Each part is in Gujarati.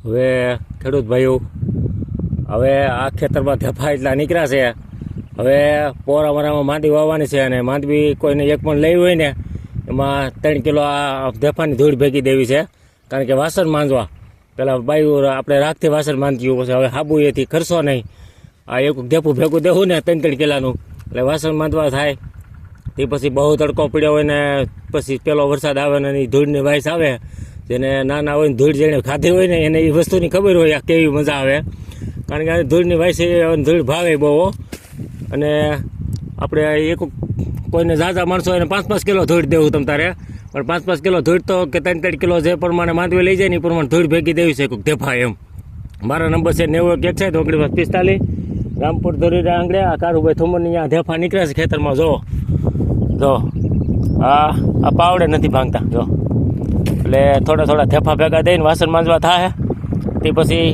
હવે ખેડૂત ભાઈઓ, હવે આ ખેતરમાં ધફા એટલા નીકળ્યા છે. હવે પોરામાં માંડવી વાવવાની છે અને માંડવી કોઈને એક પણ લેવી હોય ને એમાં 3 કિલો આ ધફાની ધૂળ ભેગી દેવી છે. કારણ કે વાસણ માંજવા પેલા બાયું આપણે રાખથી વાસણ માંજ્યું પછી હવે હાબુ એથી ખર્ચો નહીં. આ એક ધેપું ભેગું દેવું ને 3 કિલાનું એટલે વાસણ માંજવા થાય. તે પછી બહુ તડકો પડ્યો હોય ને પછી પેલો વરસાદ આવે ને એ ધૂળની વાઇસ આવે, જેને નાના હોય ને ધૂળ જેને ખાધી હોય ને એને એ વસ્તુની ખબર હોય આ કેવી મજા આવે. કારણ કે ધૂળની વાઇસ ધૂળ ભાવે બહુ. અને આપણે એક કોઈને ઝાઝા માણસો હોય ને 5-5 કિલો ધૂળ દેવું તમ તારે, પણ 5-5 કિલો ધૂળ તો કે 3 કિલો જે પ્રમાણે માંડવી લઈ જાય ને એ પ્રમાણે ધૂળ ભેગી દેવી છે કોઈક ધેફા એમ. મારો નંબર છે 91 રામપુર ધોરીરા આંગળે. આ કારુભાઈ થોમરની અહીંયા ધેફા નીકળે છે ખેતરમાં. જો આ પાવડે નથી ભાંગતા જો. એટલે થોડા ધેફા ભેગા દઈને વાસણ માંજવા થાય. તે પછી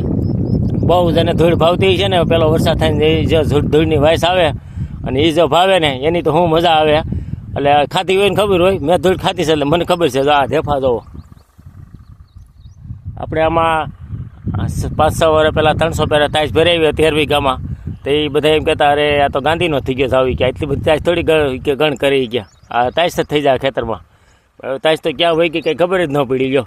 બહુ જેને ધૂળ ભાવતી છે ને પેલો વરસાદ થાય ને જે ધૂળની વાઇસ આવે અને એ જો ભાવે ને એની તો શું મજા આવે. એટલે ખાતી હોય ને ખબર હોય, મેં ધૂળ ખાતી છે એટલે મને ખબર છે. જો આ ધેફા જોવો. આપણે આમાં 5-6 વર્ષ પહેલાં 300 પેરા તાઈસ ભરાવી 13 વીઘામાં. તો એ બધા એમ કહેતા અરે આ તો ગાંધીનો થઈ ગયો આવી ગયા, એટલી બધી તાઈસ થોડી ગણ કરી ગયા. આ તાઈસ જ થઈ જાય ખેતરમાં. તાઈસ તો ક્યાં હોય કે કંઈ ખબર જ ન પડી ગયો.